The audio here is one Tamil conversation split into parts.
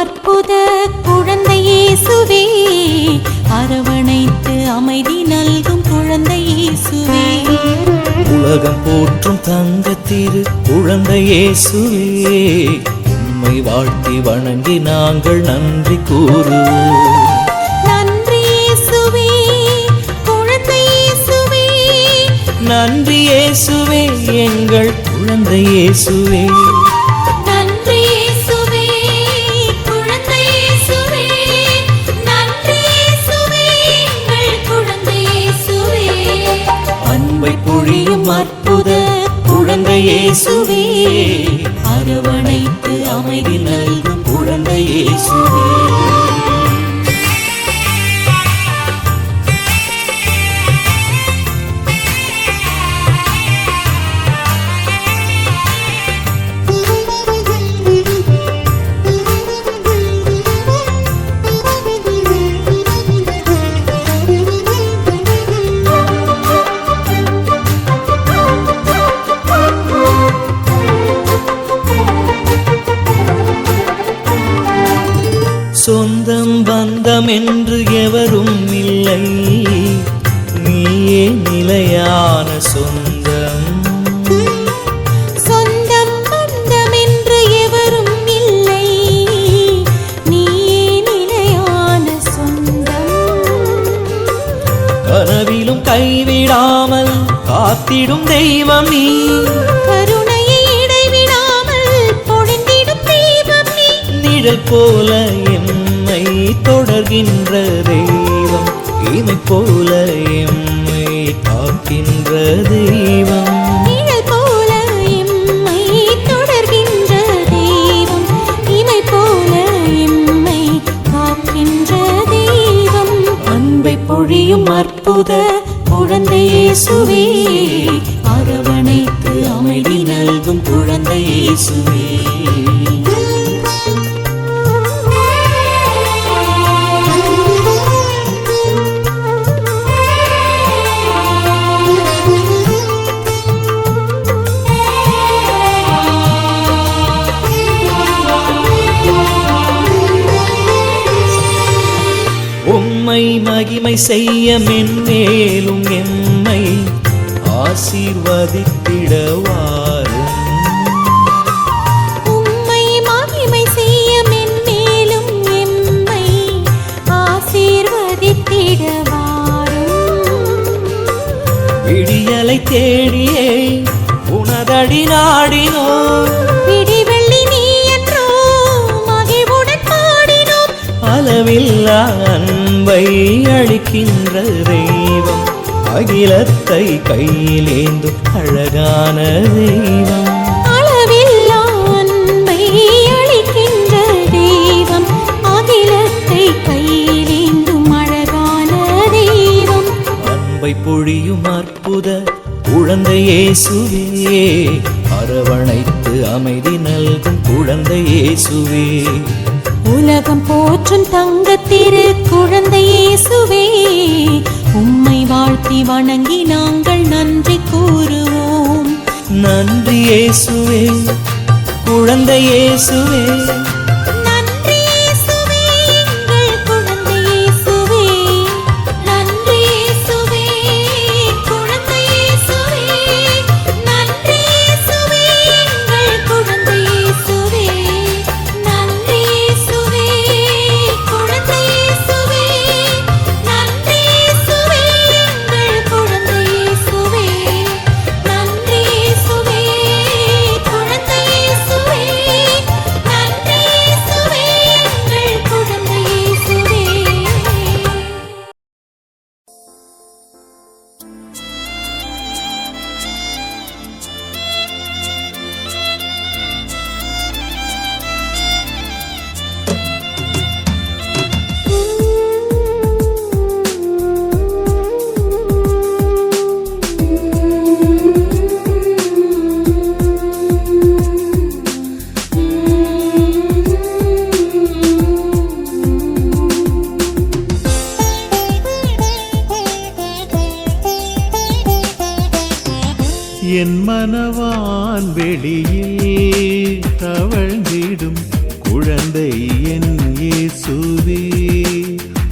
அற்புத குழந்தை இயேசுவே, அரவணைத்து அமைதி நல்கும் குழந்தை இயேசுவே, உலகம் போற்றும் தங்க திரு குழந்தை இயேசுவே, உம்மை வாழ்த்தி வணங்கி நாங்கள் நன்றி கூறுவோம். நன்றி இயேசுவே, குழந்தை இயேசுவே, நன்றி இயேசுவே, எங்கள் குழந்தை இயேசுவே, பொழியும் அற்புத குழந்தை இயேசுவே, அரவணைத்து அமைதி நல்கும் குழந்தை இயேசுவே. சொந்தம் பந்தம் என்று எவரும் இல்லை, நீயே நிலையான சொந்தம். சொந்தம் பந்தம் என்று எவரும் இல்லை, நீயே நிலையான சொந்தம். கனவிலும் கைவிடாமல் காத்திடும் தெய்வம் நீ, கருணையை இடைவிடாமல் பொழிந்திடும் தெய்வம் நீ, நிழல் போல எம்மை தொடர்கின்ற தெய்வம், இமை போல எம்மை காக்கின்ற தெய்வம், நிழல் போல எம்மை தொடர்கின்ற தெய்வம், இமை போல எம்மை காக்கின்ற தெய்வம். அன்பை பொழியும் அற்புத குழந்தை இயேசுவே, அரவணைத்து அமைதி நல்கும் குழந்தை இயேசுவே. உம்மை மகிமை செய்ய மென்மேலும் எம்மை ஆசீர்வதித்திடவாரும். உம்மை மகிமை செய்ய மென்மேலும் எம்மை ஆசீர்வதித்திடவாரும். விடியலை தேடியே உனதடி நாடினோம், விடிவெள்ளி நீ என்றோ மகிழ்வுடன் பாடினோம். அளவில்லா அன்பை அளிக்கின்ற தெய்வம், அகிலத்தை கையிலேந்தும் அழகான தெய்வம், அளவில்லா அன்பை அளிக்கின்ற தெய்வம், அகிலத்தை கையிலேந்தும் அழகான தெய்வம். அன்பை பொழியும் அற்புத குழந்தை இயேசுவே, அரவணைத்து அமைதி நல்கும் குழந்தை இயேசுவே, உலகம் போற்றும் தங்கத்திரு குழந்தை இயேசுவே, உம்மை வாழ்த்தி வணங்கி நாங்கள் நன்றி கூறுவோம். நன்றி இயேசுவே, குழந்தை இயேசுவே, என் மனவான் வெளியில் தவழ்ந்திடும் குழந்தை என் இயேசுவே,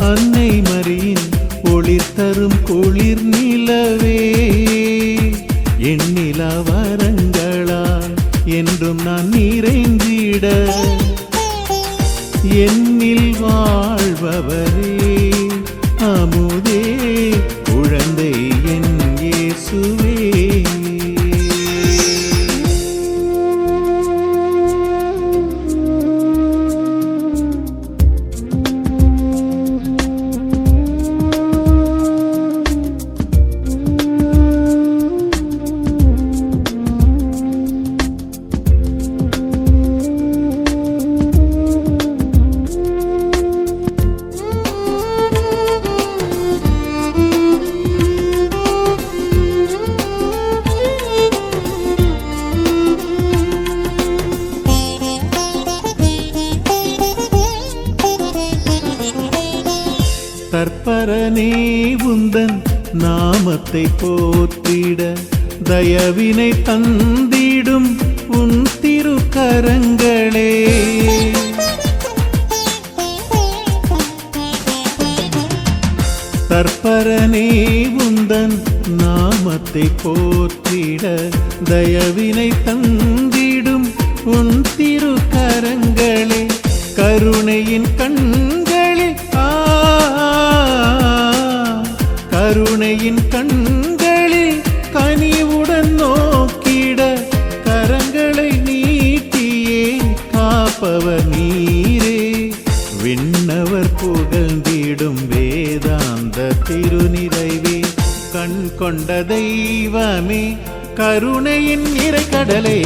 அன்னை மரியின் ஒளிர் தரும் குளிர் நிலவே, எண்ணிலா வரங்களால் என்றும் நான் நிறைந்திட, என்னில் வாழ்பவரே அமுதே குழந்தை என் இயேசுவே. தற்பரனே உந்தன் நாமத்தை போற்றிட, தயவினை தந்திடும் உன் திருக்கரங்களே, தற்பரனே உந்தன் நாமத்தை போற்றிட, தயவினை தந்திடும் உன் திருக்கரங்களே, கருணையின் கண்களில் கருணையின் கண்களில் கனிவுடன் நோக்கிட, கரங்களை நீட்டியே காப்பவர் நீரே, விண்ணவர் புகழ்ந்திடும் வேதாந்த திருநிறைவே, கண் கொண்ட தெய்வமே கருணையின் நிறைகடலே,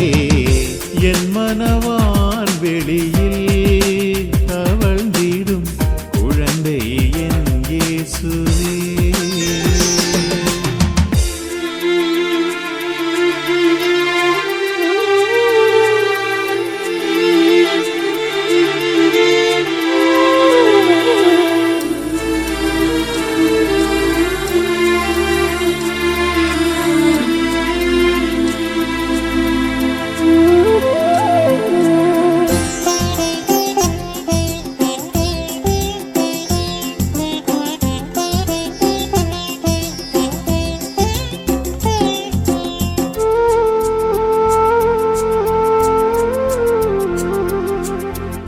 என் மனவான் வெளியில் தவழ்ந்திடும் குழந்தை என் இயேசுவே.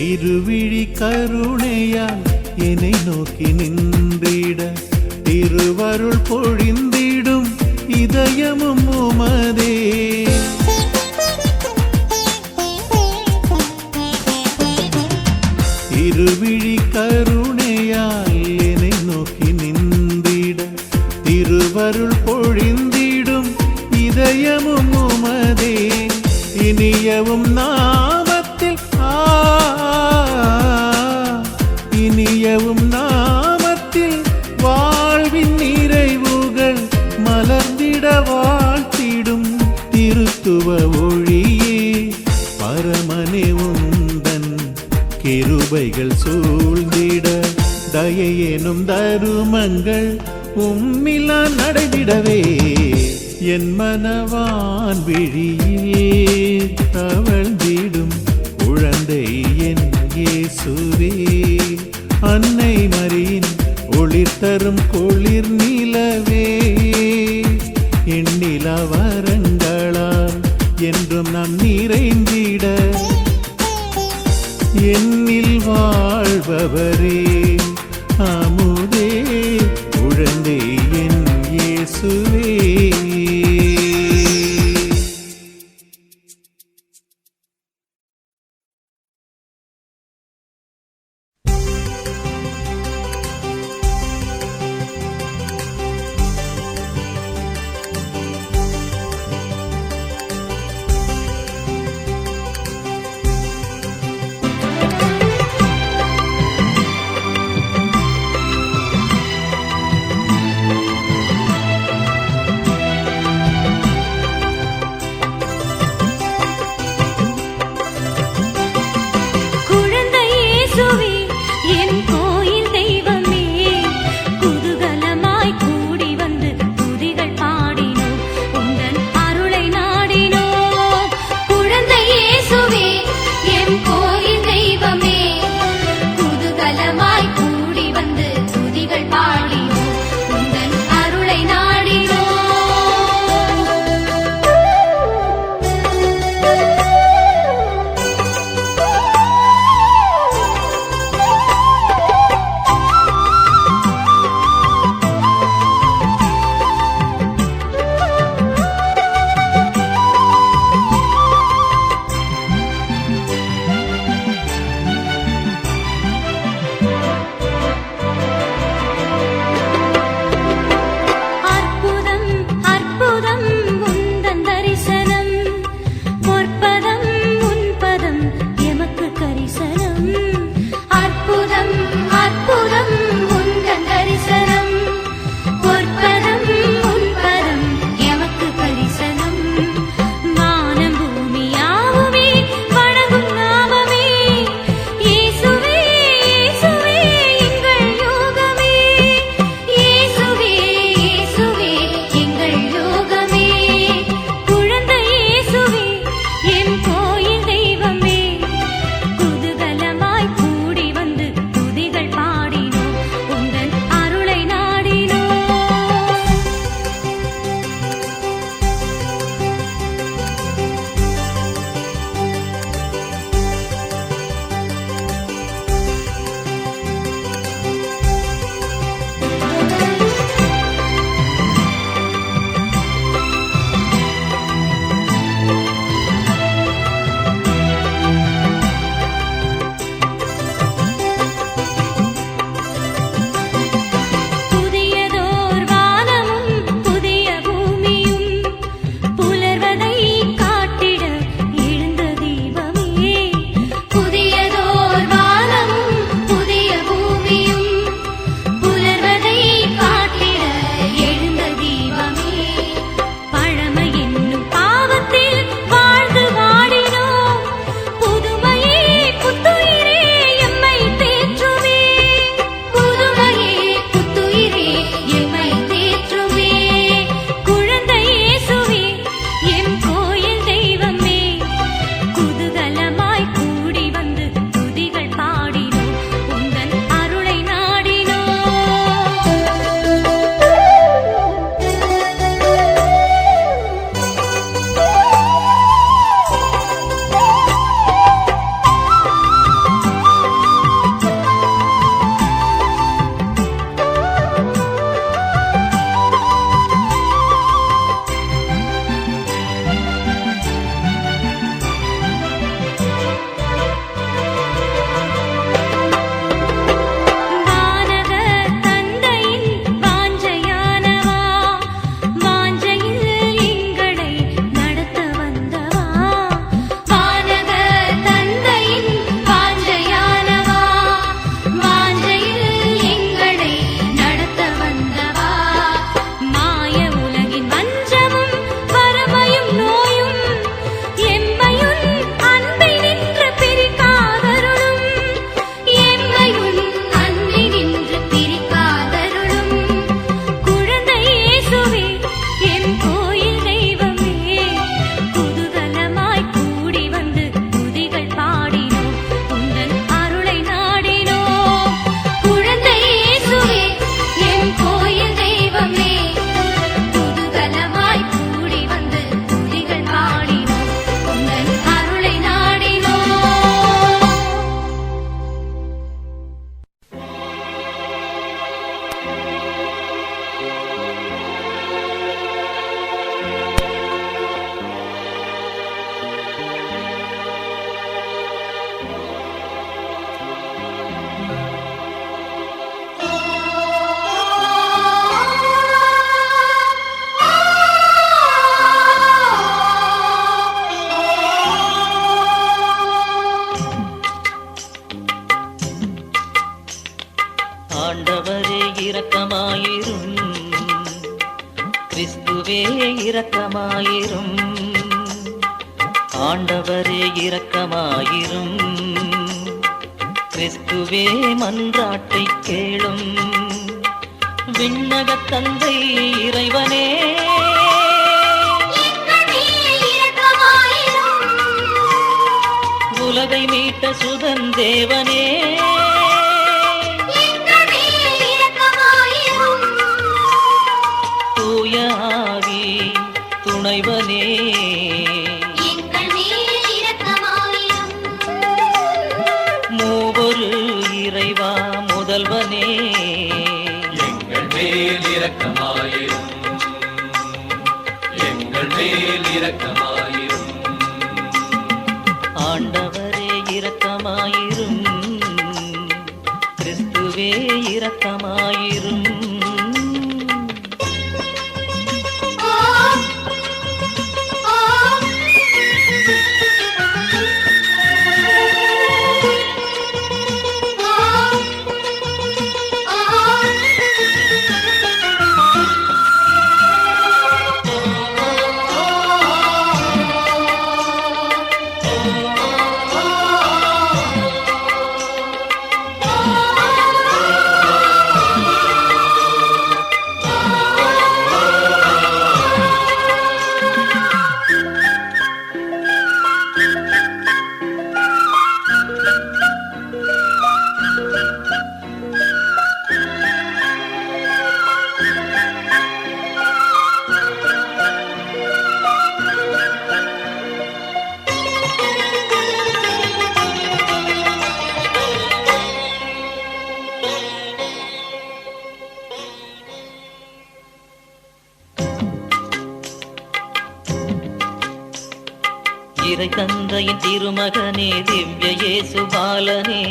இருவிழி கருணையால் என்னை நோக்கி நின்றிட, திருவருள் பொழிந்திடும் இதயமும் உமதே, இருவிழி கருணையால் என்னை நோக்கி நின்றிட, திருவருள் பொழிந்திடும் இதயமும் உமதே, இனியவும் நாமத்தில் இனியவும் நாமத்தில் வாழ்வின் நிறைவுகள் மலர்ந்திட வாழ்த்திடும் திருத்துவ ஒளியே, பரமனே உந்தன் கிருபைகள் சூழ்ந்திட, தயையெனும் தருமங்கள் உம்மிலா நடைதிடவே, என் மனவான் விழியில் தவழ்ந்திடும் குழந்தை என் இயேசுவே, அன்னை மரியின் ஒளிர் தரும் குளிர் நிலவே, எண்ணிலா வரங்களால் என்றும் நாம் நிறைந்திட, என்னில் வாழ்பவரே அமுதே குழந்தை என் இயேசுவே. இரக்கமாயிரும், ஆண்டவரே இரக்கமாயிரும், கிறிஸ்துவே மன்றாட்டை கேளும், விண்ணகத் தந்தை இறைவனே உலகை மீட்ட சுதன் தேவனே தூய ஆவி துணைவனே மூவொரு இறைவா முதல்வனே எங்கள் மேல் இரக்கமாயிரும், எங்கள் மேல் இரக்கமாயிரும். ஆண்டவரே இரக்கமாயிரும், கிறிஸ்துவே இரக்கமாயிரும். இறை தந்தையின் திருமகனே திவ்ய இயேசு பாலனே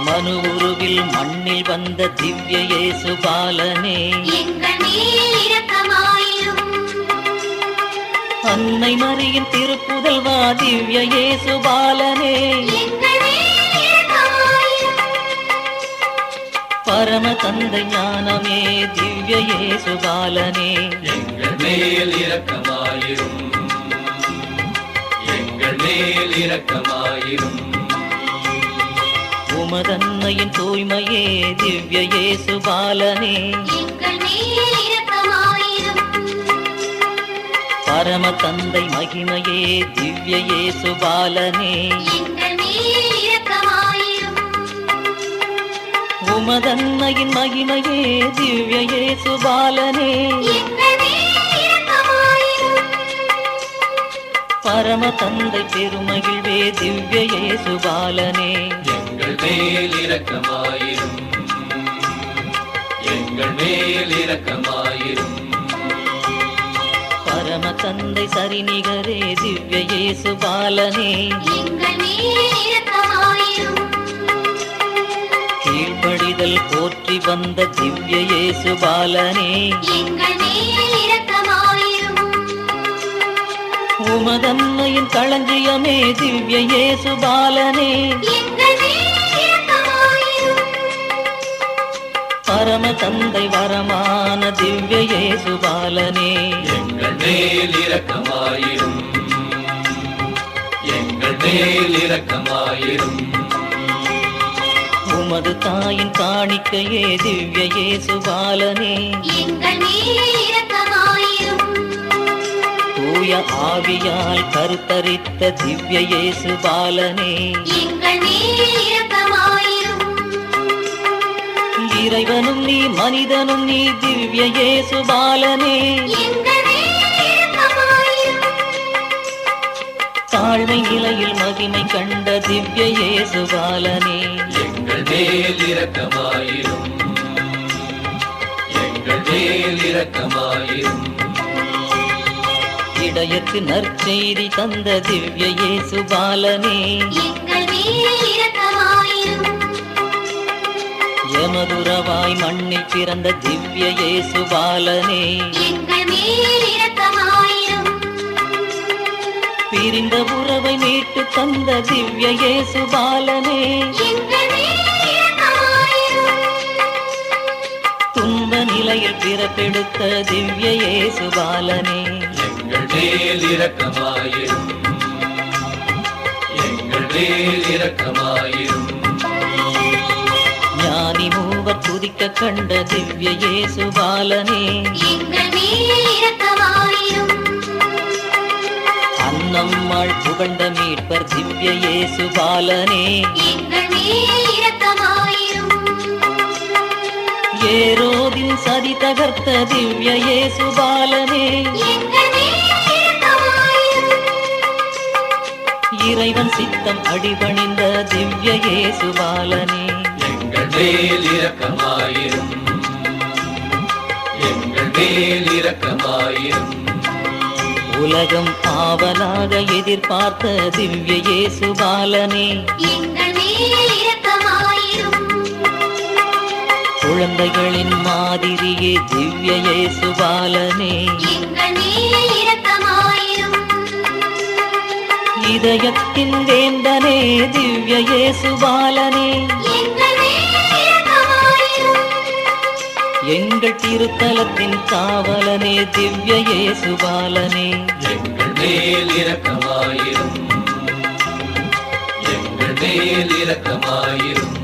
மனு உருவில் மண்ணில் வந்த திவ்ய இயேசு பாலனே அன்னை மரியின் திருப்புதல்வா திவ்ய இயேசு பாலனே பரம தந்தை ஞானமே திவ்ய இயேசு பாலனே எங்கள் மேல் இரக்கமாயிரும், எங்கள் மேல் இரக்கமாயிரும். உமதன்னையின் தூய்மையே திவ்ய இயேசு பாலனே பரம தந்தை மகிமையே திவ்ய இயேசு பாலனே உமதன்னையின் மகிமையே திவ்ய இயேசு பாலனே பரம தந்தை பெருமகிழ்வே திவ்ய இயேசு பாலனே எங்கள் மேல் இரக்கமாயிரும், எங்கள் மேல் இரக்கமாயிரும். பரம தந்தை சரிநிகரே திவ்ய இயேசு பாலனே கீழ்ப்படிதல் போற்றி வந்த திவ்ய இயேசு பாலனே உமதன்னையின் களஞ்சியமே திவ்ய இயேசு பாலனே பரம தந்தை வரமான திவ்ய இயேசு பாலனே எங்கள் மேல் இரக்கமாயிரும், எங்கள் மேல் இரக்கமாயிரும். உமது தாயின் காணிக்கையே திவ்ய இயேசு பாலனே தூய ஆவியால் கருத்தரித்த திவ்ய இயேசு பாலனே இறைவனும் நீ மனிதனும் நீ திவ்ய இயேசு பாலனே தாழ்மை நிலையில் மகிமை கண்ட திவ்ய இயேசு பாலனே எங்கள் மேல் இரக்கமாயிரும், எங்கள் மேல் இரக்கமாயிரும். இடையத்து நற்செய்தி தந்த திவ்ய இயேசு பாலனே எமதுரவாய் மண்ணில் பிறந்த திவ்ய இயேசு பாலனே பிரிந்த உறவை மீட்டு தந்த திவ்ய இயேசு பாலனே நிலையில் பிறப்பெடுத்த திவ்ய இயேசு பாலனே எங்கள் மேல் இரக்கமாயிரும் எங்கள் மேல் இரக்கமாயிரும் ஞானி மூவர் துதிக்க கண்ட திவ்ய இயேசு பாலனே எங்கள் மேல் இரக்கமாயிரும் அன்னம்மாள் புகழ்ந்த மீட்பர் திவ்ய இயேசு பாலனே எங்கள் மேல் இரக்கமாயிரும் ஏரோதின் சதி தகர்த்த திவ்ய இயேசு பாலனே எங்கள் மேல் இரக்கமாயிரும் இறைவன் சித்தம் அடிபணிந்த திவ்ய இயேசு பாலனே எங்கள் மேல் இரக்கமாயிரும் எங்கள் மேல் இரக்கமாயிரும் உலகம் ஆவலாக எதிர்பார்த்த திவ்ய இயேசு பாலனே எங்கள் மேல் இரக்கமாயிரும் குழந்தைகளின் மாதிரியே திவ்ய இயேசு பாலனே எங்கள் மேல் இரக்கமாயிரும் இதயத்தின் வேந்தனே திவ்ய இயேசு பாலனே எங்கள் மேல் இரக்கமாயிரும் எங்கள் திருத்தலத்தின் காவலனே திவ்ய இயேசு பாலனே எங்கள் மேல் இரக்கமாயிரும் எங்கள் மேல் இரக்கமாயிரும்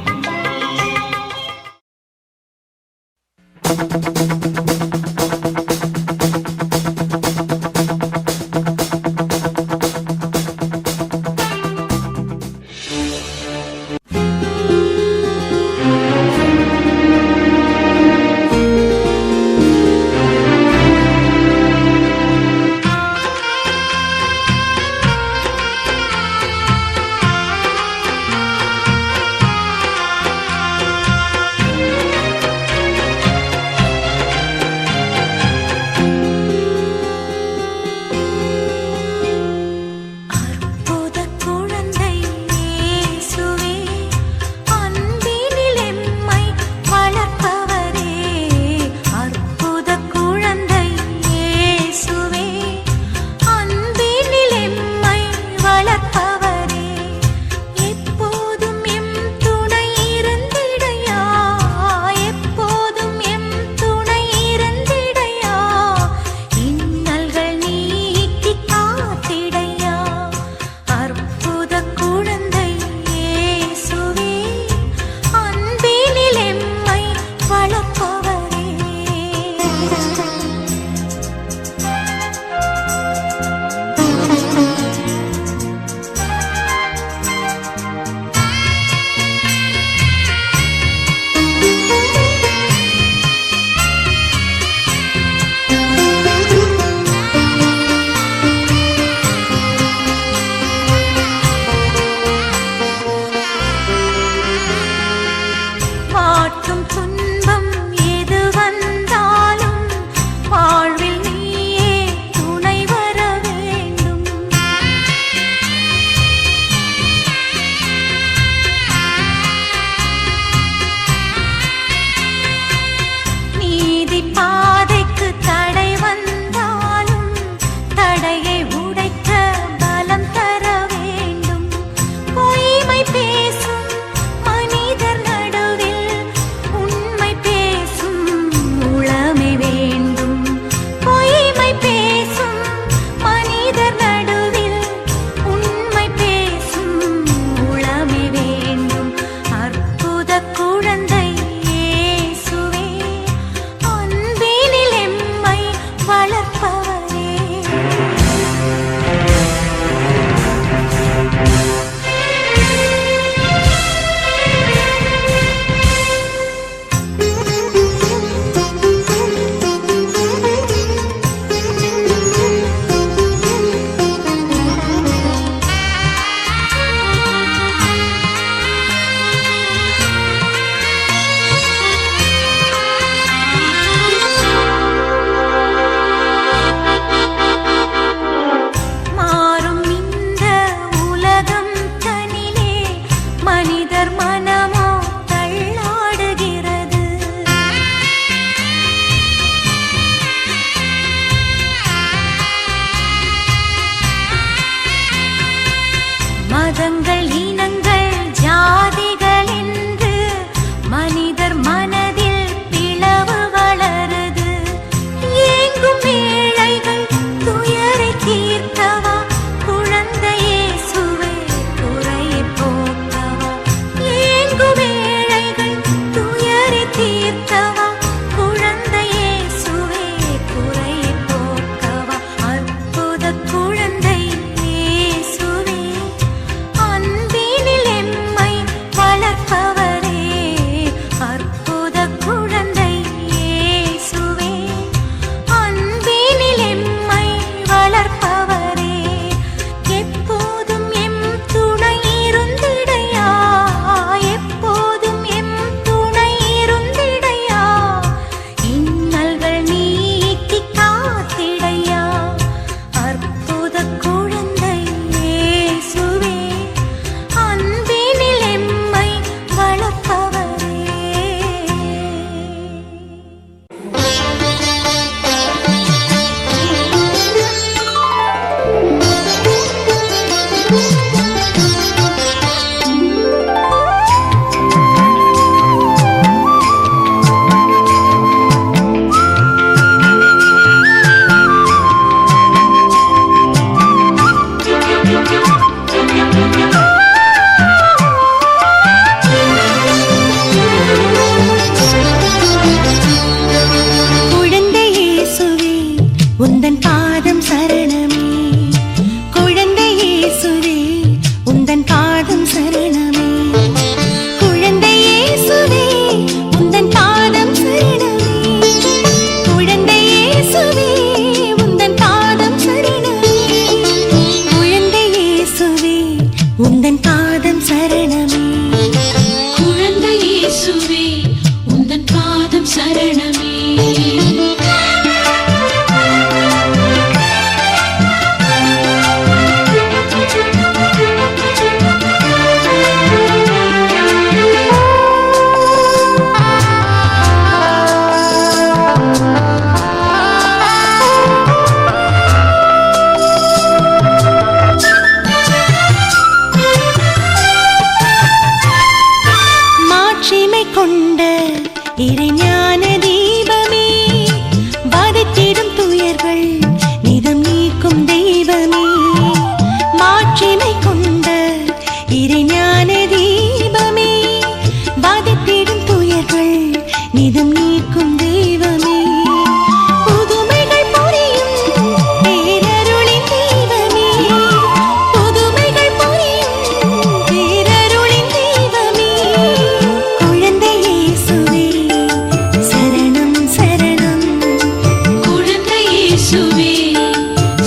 இயேசுவே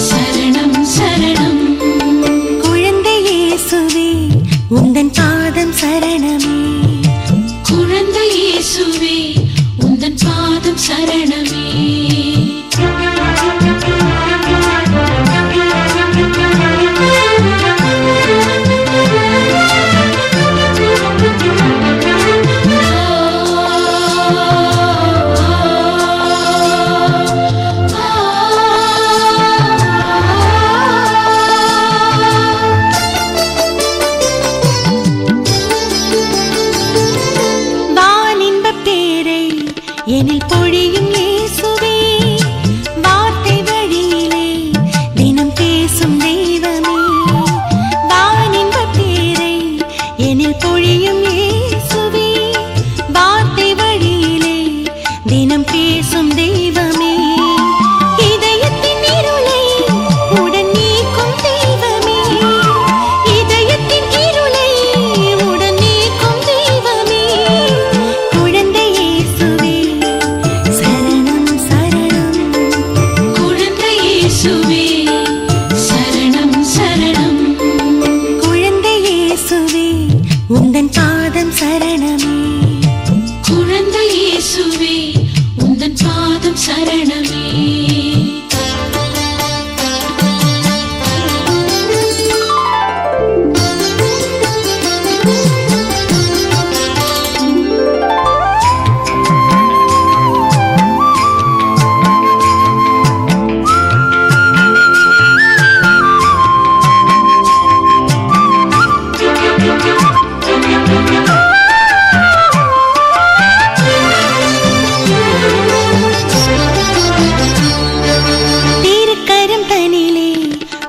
சரணம் சரணம் குழந்தை இயேசுவே உந்தன் பாதம் சரணமே குழந்தை இயேசுவே உந்தன் பாதம் சரணமே எனில் பொழியும் இயேசுவே வார்த்தை வழியிலே தினம் பேசும் தெய்வமே வானின்ப பேரை எனில் பொழியும் இயேசுவே வார்த்தை வழியிலே தினம் பேசும் தெய்வமே இதயத்தின் இருளை உடன் நீக்கும் தெய்வமே இதயத்தின் இருளை உடன் நீக்கும் தெய்வமே குழந்தை இயேசுவே சரணம் சரணம் குழந்தை இயேசுவே உந்தன் பாதம் சரணமே குழந்தை இயேசுவே உந்தன் பாதம் சரணமே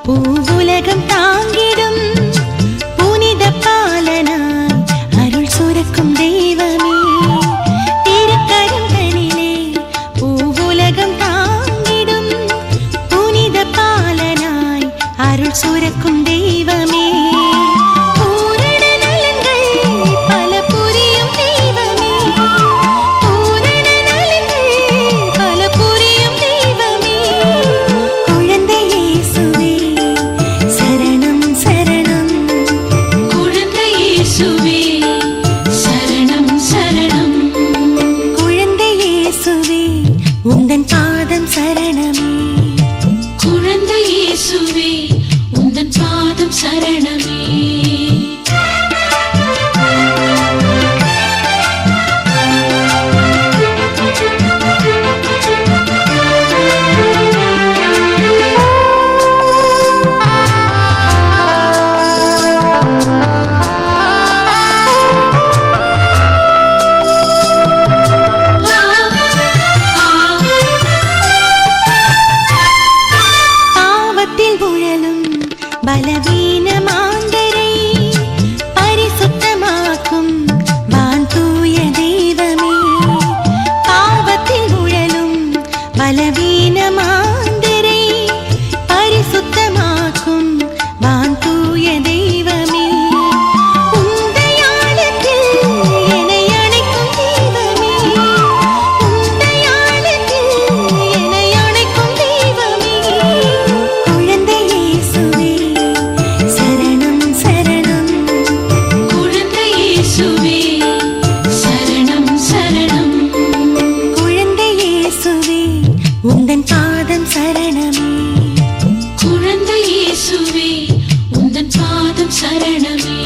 பூவுலகம் தாங்கிடும் புனித பாலனாய் அருள் சுரக்கும் தெய்வமே திருக்கரங்களிலே பூவுலகம் தாங்கிடும் புனித பாலனாய் அருள் சுரக்கும் தெய்வமே பூரண நலன்கள் பல புரியும் தெய்வமே பூரண நலன்கள் பல புரியும் தெய்வமே குழந்தை இயேசுவே சரணம் சரணம் குழந்தை இயேசுவே சரணம் சரணம் குழந்தை இயேசுவே உந்தன் பாதம் சரணமே குழந்தை இயேசுவே உந்தன் பாதம் சரணமே பலவீன மாந்தரை பரிசுத்தமாக்கும் வான் தூய தெய்வமே பாவத்தில் உழலும் பலவீன மாந்தரை பரிசுத்தமாக்கும் வான் தூய தெய்வமே உந்தையாளத்தில் என்னை அணைக்கும் தெய்வமே உந்தையாளத்தில் என்னை அணைக்கும் தெய்வமே குழந்தை இயேசுவே சரணம் சரணம் குழந்தை இயேசுவே சரணம் சரணம் குழந்தை இயேசுவே உந்தன் பாதம் சரணமே குழந்தை இயேசுவே உந்தன் பாதம் சரணமே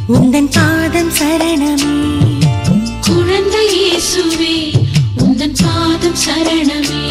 உந்தன் பாதம் சரணமே. குழந்தை இயேசுவே உந்தன் பாதம் சரணமே.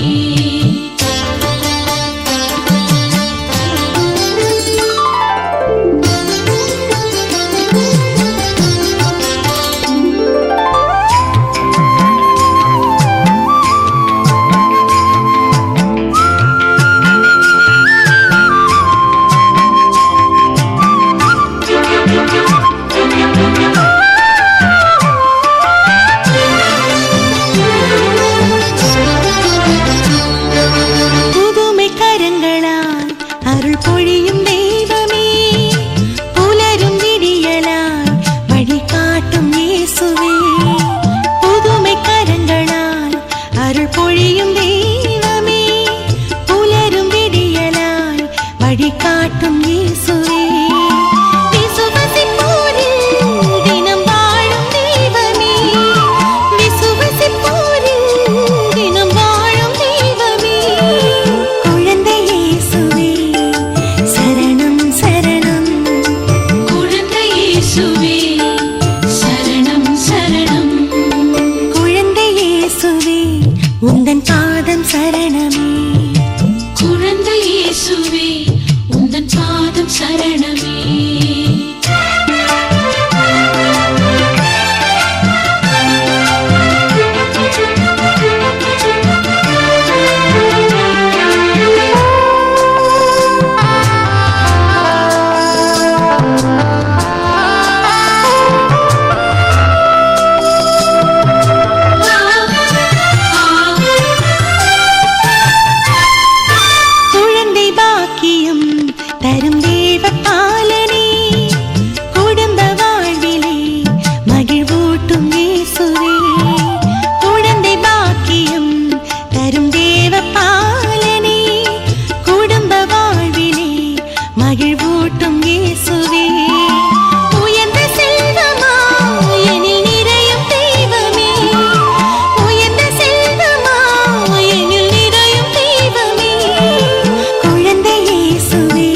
புதுமை கரங்களால் அருள் பொழியும் தெய்வமே, புலரும் விடியலாய் வழிகாட்டும் இயேசுவே. புதுமை கரங்களால் அருள் பொழியும் தெய்வமே, புலரும் விடியலாய் வழிகாட்டும் இயேசுவே. விசுவசிப்போரில் தினம் வாழும் தெய்வமே, விசுவசிப்போரில் தினம் வாழும் தெய்வமே. குழந்தை இயேசுவே சரணம் சரணம். குழந்தை இயேசுவே சரணம் சரணம். குழந்தை இயேசுவே உந்தன் பாதம் சரணமே. குழந்தை இயேசுவே உந்தன் பாதம் சரணமே. குழந்தை பாக்கியம் தரும் தேவ பாலனே, குடும்ப வாழ்விலே மகிழ்வூட்டும் இயேசுவே. குழந்தை பாக்கியம் தரும் தேவ பாலனே, குடும்ப வாழ்விலே மகிழ்வூட்டும் இயேசுவே. உயர்ந்த செல்வமாய் எனில் நிறையும் தெய்வமே, உயர்ந்த செல்வமாய் எனில் நிறையும் தெய்வமே. குழந்தை இயேசுவே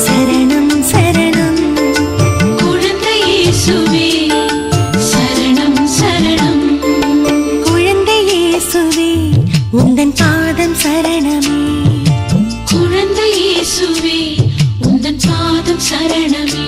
சரணம் சரணம். குழந்தை இயேசுவே சரணம் சரணம். குழந்தை இயேசுவே உந்தன் பாதம் சரணமே. குழந்தை இயேசுவே உந்தன் பாதம் சரணமே.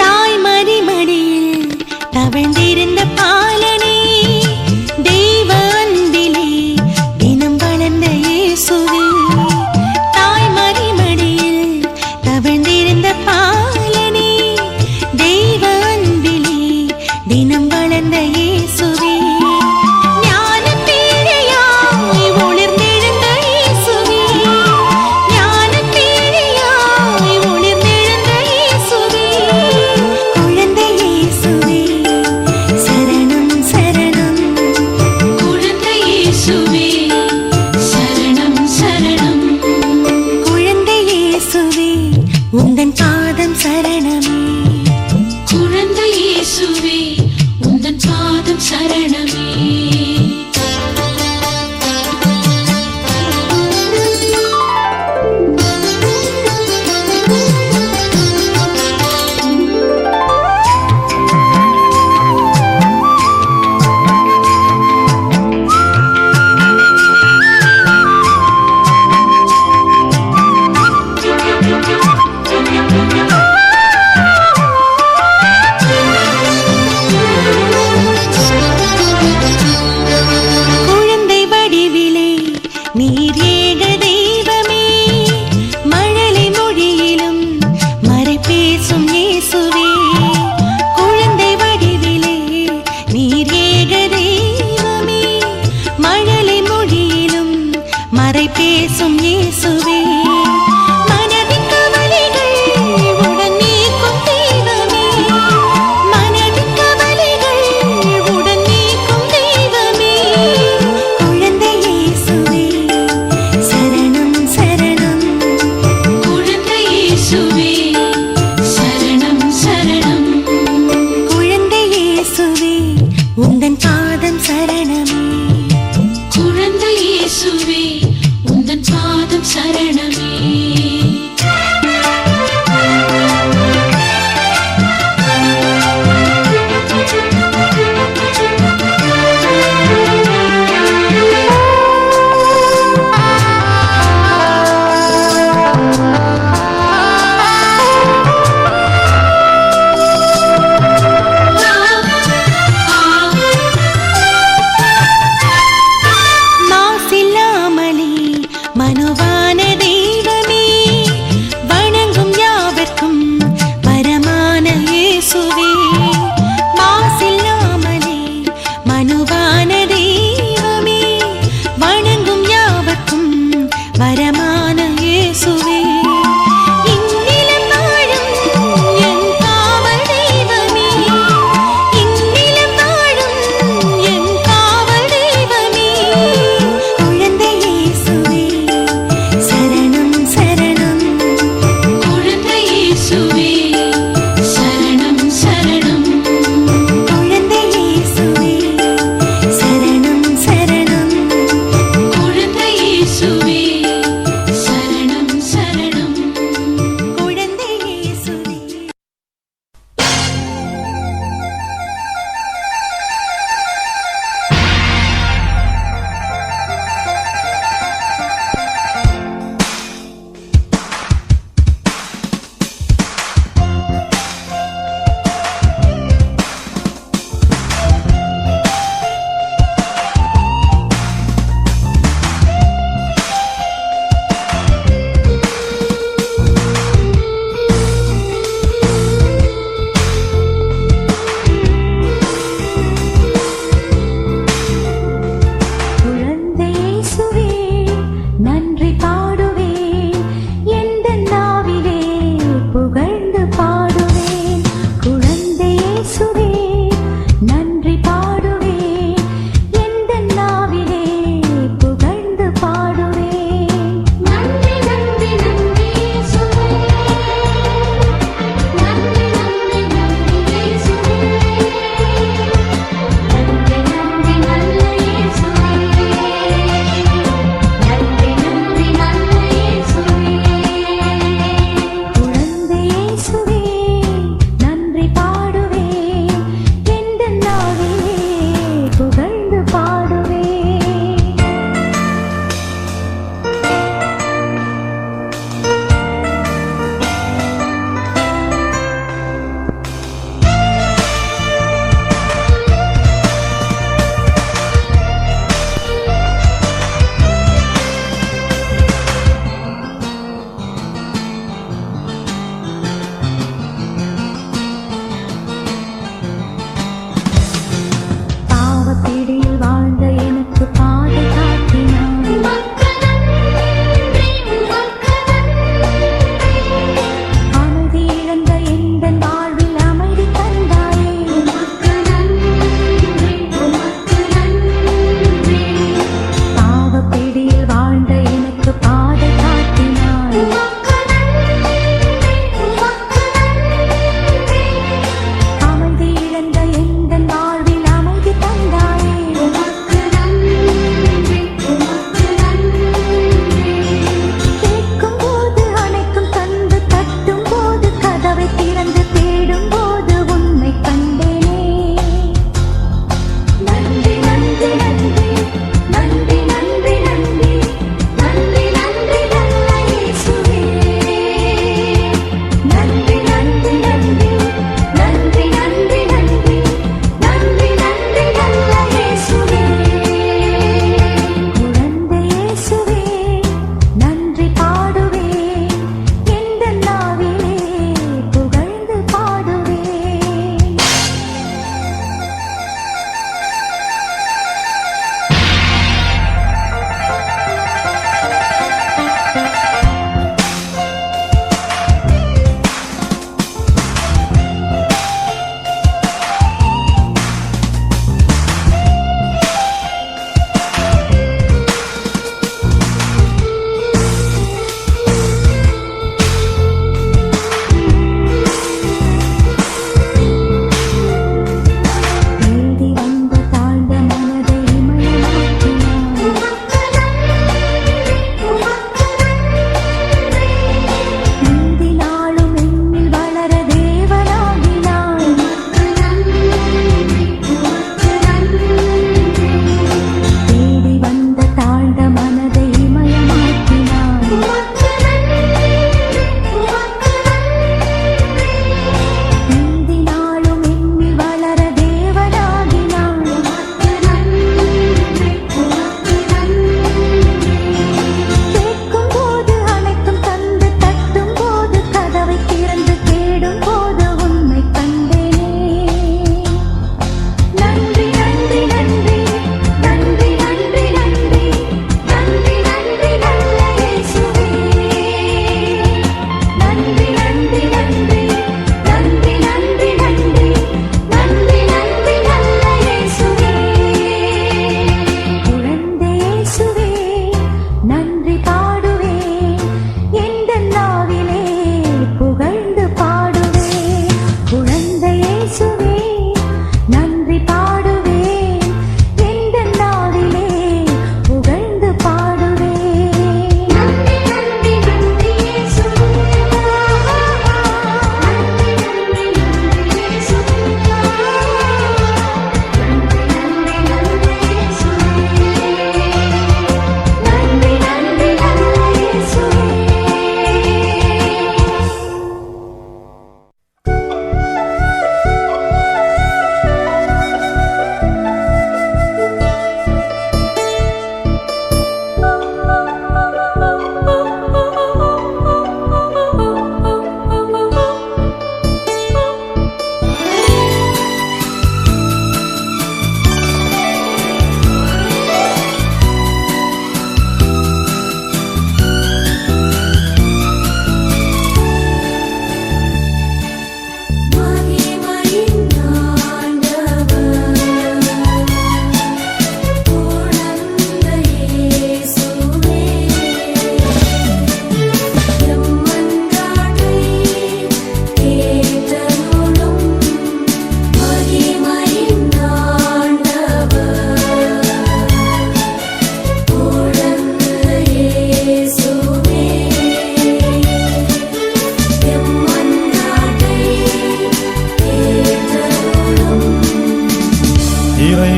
தாய்மறி மடியில் தவழ்ந்திருந்த பாலனே, தெய்வ அன்பிலே தினம் வளர்ந்த இயேசுவே. தாய்மறி மடியில் தவழ்ந்திருந்த பாலனே, தெய்வ அன்பிலே தினம் வளர்ந்த இயேசுவே. ஞானப் பேழையாய் ஒளிர்ந்தெழுந்த இயேசுவே, ஞானப் பேழையாய் ஒளிர்ந்தெழுந்த இயேசுவே. குழந்தை இயேசுவே சரணம் சரணம். குழந்தை இயேசுவே சரணம் சரணம். குழந்தை இயேசுவே உந்தன் பாதம் சரணமே. குழந்தை இயேசுவே உந்தன் பாதம் சரணமே. பேசும் இயேசுவே மனதின் கவலைகள் உடன் நீக்கும் தெய்வமே மனதின் கவலைகள் உடன் நீக்கும் தெய்வமே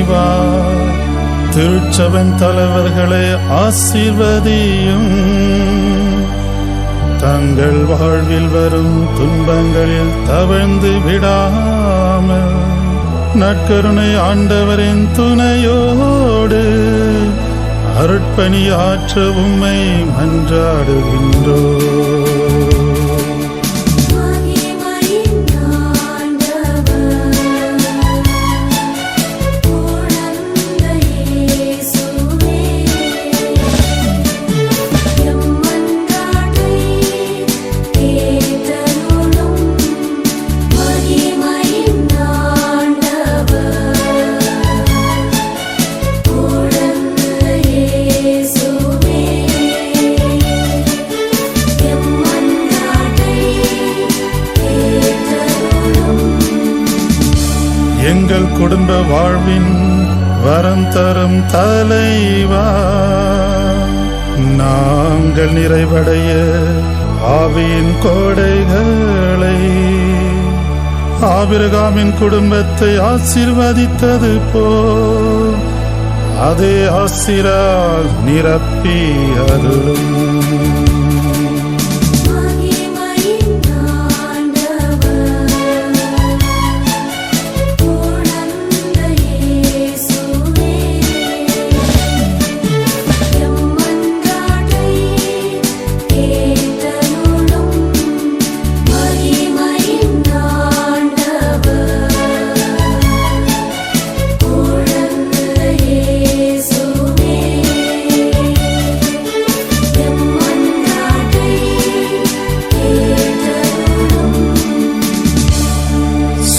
செய்வார். திருச்சபையின் தலைவர்களை ஆசீர்வதியும். தங்கள் வாழ்வில் வரும் துன்பங்களில் தவழ்ந்து விடாமல் நற்கருணை ஆண்டவரின் துணையோடு அருட்பணியாற்ற உம்மை மன்றாடுகின்றோம். எங்கள் குடும்ப வாழ்வின் வரம் தரும் தலைவா, நாங்கள் நிறைவடைய ஆவியின் கோடைகளை ஆபிரகாமின் குடும்பத்தை ஆசீர்வதித்தது போல் அதே ஆசிரால் நிரப்பி அருளும்.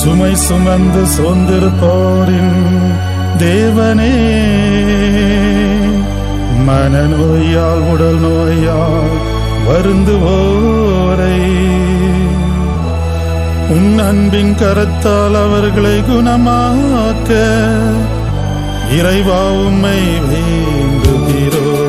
சுமை சுமந்து சோர்ந்திருப்போரின் தேவனே, மனநோயால் உடல் நோயால் வருந்துவோரை உன் அன்பின் கரத்தால் அவர்களை குணமாக்க இறைவா உம்மை வேண்டுகிறோம்.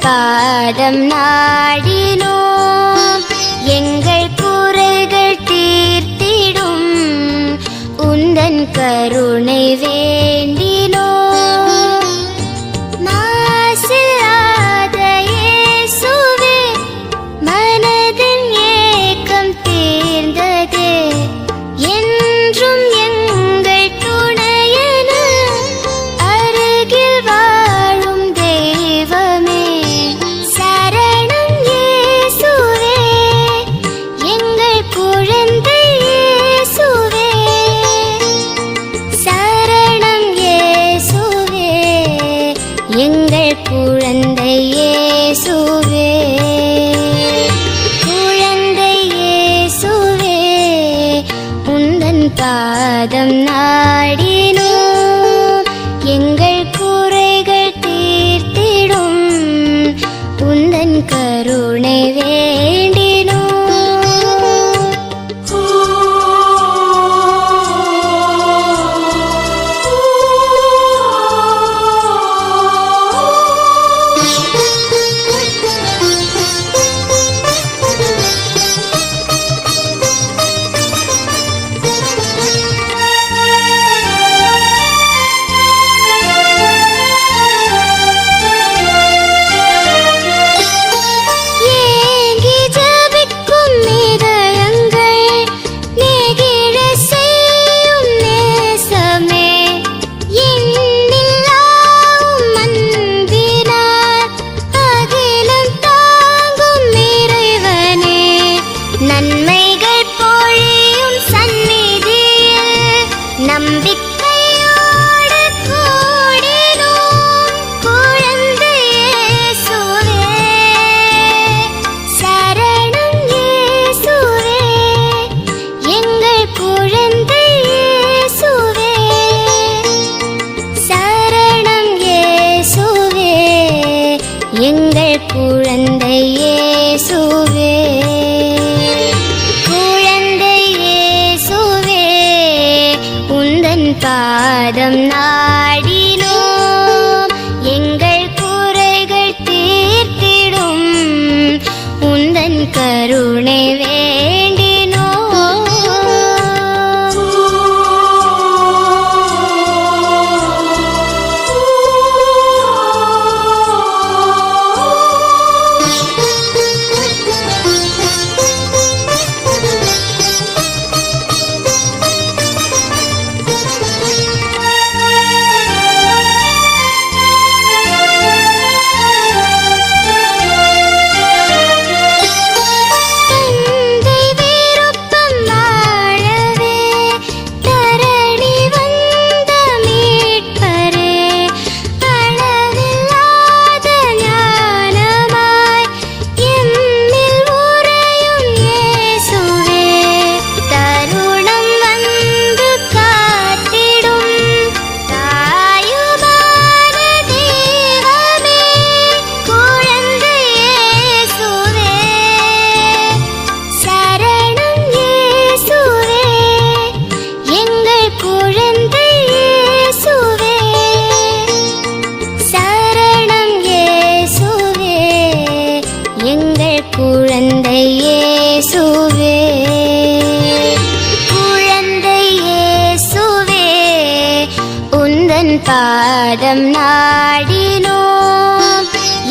பாதம் நாடினோம், எங்கள் குறைகள் தீர்த்திடும் உந்தன் கருணை வேண்டினோம். மாசில்லாத இயேசுவே, மனதின் ஏக்கம் தீர்ந்தது, என்றும் எங்கள் துணையென அருகில் வாழும் தெய்வமே. குழந்தை இயேசுவே, குழந்தை இயேசுவே, உந்தன் பாதம் நாடினோம், எங்கள் குறைகள் தீர்த்திடும் உந்தன் கருணை வேண்டினோம். பாதம் நாடினோம் எங்கள் குறைகள் தீர்த்திடும் உந்தன் கருணை வேண்டினோம். பாதம் நாடினோம்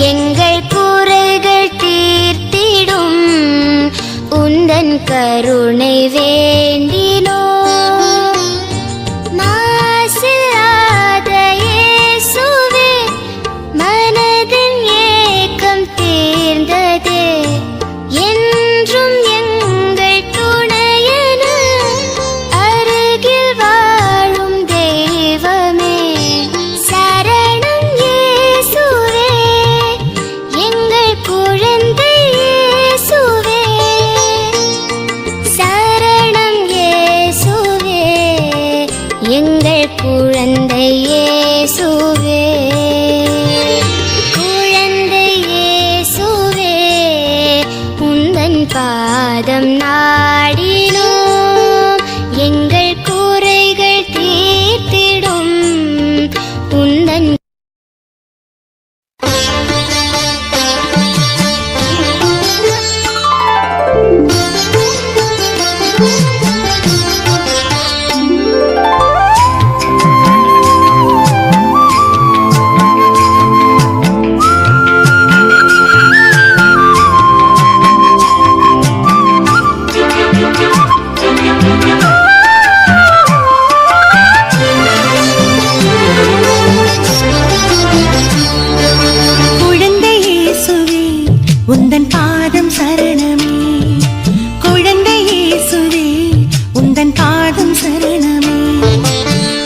எங்கள் குறைகள் தீர்த்திடும் உந்தன் கருணை வேண்டினோம். மாசில்லாத இயேசுவே மனதின் ஏக்கம் தீர்ந்ததே என்றும் எங்கள் துணையென அருகில் வாழும் தெய்வமே. சரணம் இயேசுவே எங்கள் குழந்தை இயேசுவே. சரணம் இயேசுவே எங்கள் குழந்தை இயேசுவே. குழந்தை இயேசுவே உந்தன் பாதம் நாடினோம் எங்கள் குறைகள் தீர்த்திடும் உந்தன் குழந்தை இயேசுவே உந்தன் பாதம் சரணமே. குழந்தை இயேசுவே உந்தன் பாதம் சரணமே.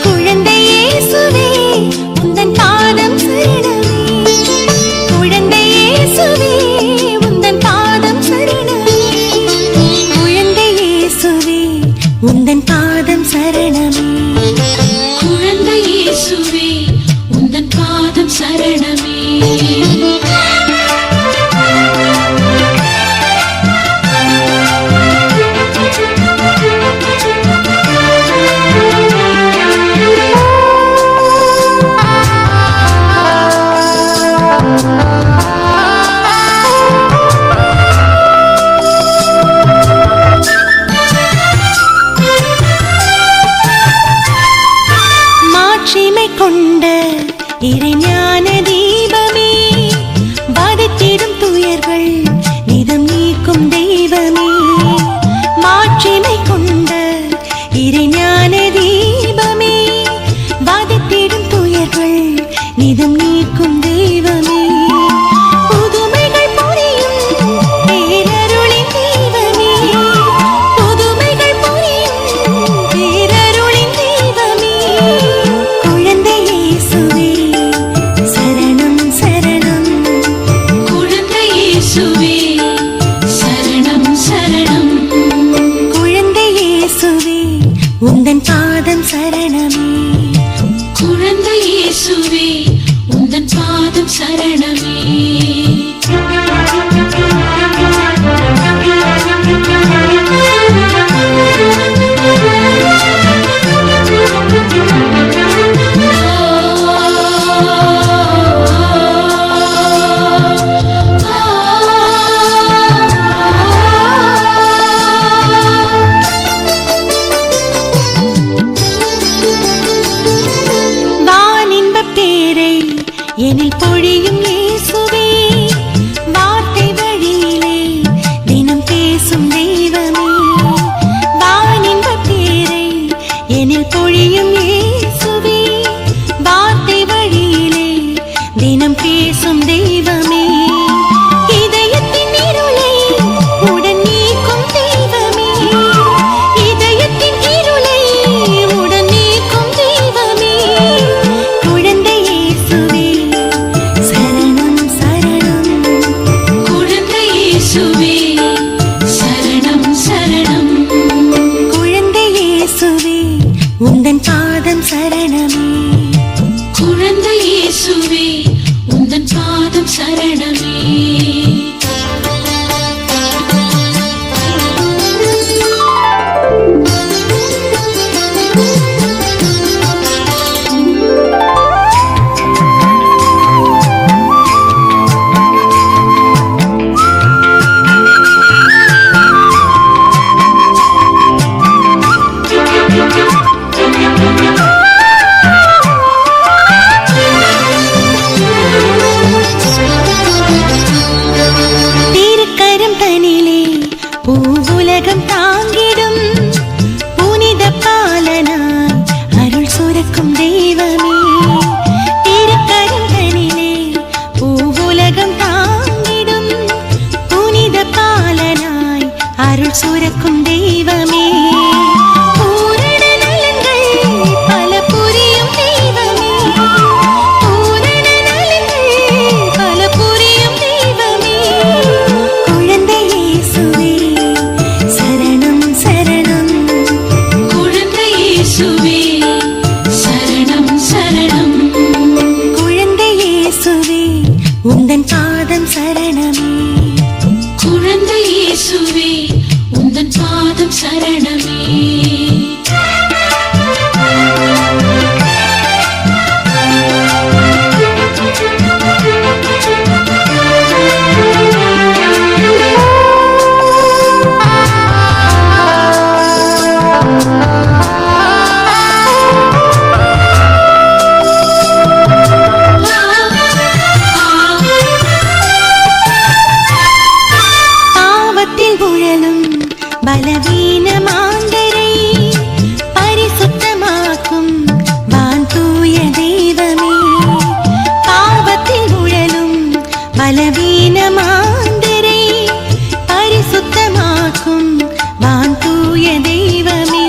குழந்தை இயேசுவே உந்தன் பாதம் சரணமே. குழந்தை இயேசுவே உந்தன் பாதம் சரணமே. குழந்தை இயேசுவே உந்தன் பாதம் சரணமே. குழந்தை இயேசுவே உந்தன் பாதம் சரணமே. மாட்சிமை கொண்ட இறைஞான தீபமே வதத்திடும் துயர்கள் நிதம் நீக்கும் தெய்வமே. மாட்சிமை கொண்ட இறைஞான தீபமே வதத்திடும் துயர்கள் நிதம் நீக்கும் தெய்வமே. புதுமைகள் புரியும் பேரருளின் தெய்வமே. புதுமைகள் புரியும் பேரருளின் தெய்வமே. குழந்தை இயேசுவே சரணம் சரணம். குழந்தை இயேசுவே சரணம் சரணம். குழந்தை இயேசுவே உந்தன் பாதம் சரணமே. குழந்தை இயேசுவே உந்தன் பாதம் சரணமே. எனில் பொழியும் இயேசுவே வார்த்தை வழியிலே தினம் பேசும் தெய்வமே வானின்ப பேரை எனில் பொழியும் இயேசுவே வார்த்தை வழியிலே தினம் பேசும் தெய்வமே இதயத்தின் இருளை உடன் நீக்கும் தெய்வமே இதயத்தின் இருளை உடன் நீக்கும் தெய்வமே குழந்தை இயேசுவே சரணம் சரணம் குழந்தை இயேசுவே சரணம் சரணம் குழந்தை இயேசுவே உந்தன் பாதம் சரணமே குழந்தை இயேசுவே உந்தன் பாதம் சரணமே திருக்கரம் தனிலே பூவுலகம் தாங்கிடும் புனித பாலனாய் அருள் சுரக்கும் தெய்வமே திருக்கரம் தனிலே பூவுலகம் தாங்கிடும் புனித பாலனாய் அருள் சுரக்கும் தெய்வமே பூரண நலங்கள் பல புரியும் தெய்வமே பூரண நலங்கள் பல புரியும் தெய்வமே குழந்தை இயேசுவே சரணம் சரணம் குழந்தை இயேசுவே சரணம் சரணம் குழந்தை இயேசுவே உந்தன் பாதம் சரணமே குழந்தை இயேசுவே உந்தன் பாதம் சரணமே பாவத்தில் உழலும் பலவீன மாந்தரை பரிசுத்தமாக்கும் வான் தூய தெய்வமே பாவத்தில் உழலும் பலவீன மாந்தரை பரிசுத்தமாக்கும் வான் தூய தெய்வமே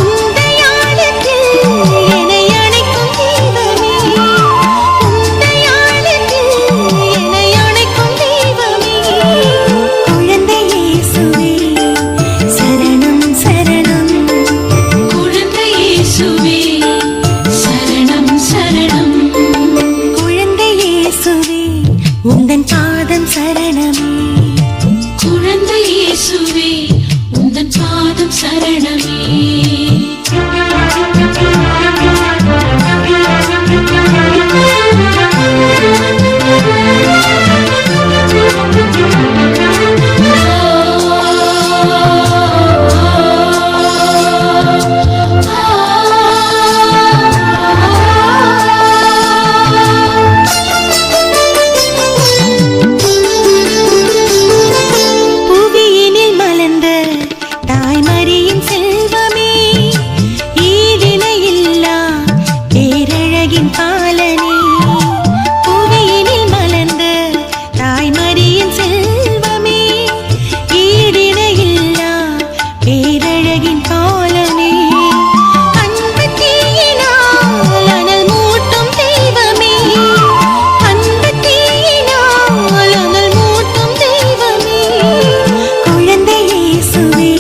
உந்தயாளத்தில் என்னை அணைக்கும் தெய்வமே உந்தயாளத்தில் என்னை அணைக்கும் தெய்வமே குழந்தை இயேசுவே சரணம் சரணம் குழந்தை இயேசுவே சரணம் சரணம் குழந்தை இயேசுவே உந்தன் பாதம் சரணமே குழந்தை இயேசுவே உந்தன் பாதம் சரணமே புவியினில் மலர்ந்த தாய்மரியின் செல்வமே ஈடிணையில்லா பேரழகின் பாலனே புவியினில் மலர்ந்த தாய்மரியின் செல்வமே ஈடிணையில்லா பேரழகின் பாலனே அன்பு தீயினால் அனல் மூட்டும் தெய்வமே அன்பு தீயினால் அனல் மூட்டும் தெய்வமே குழந்தை இயேசுவே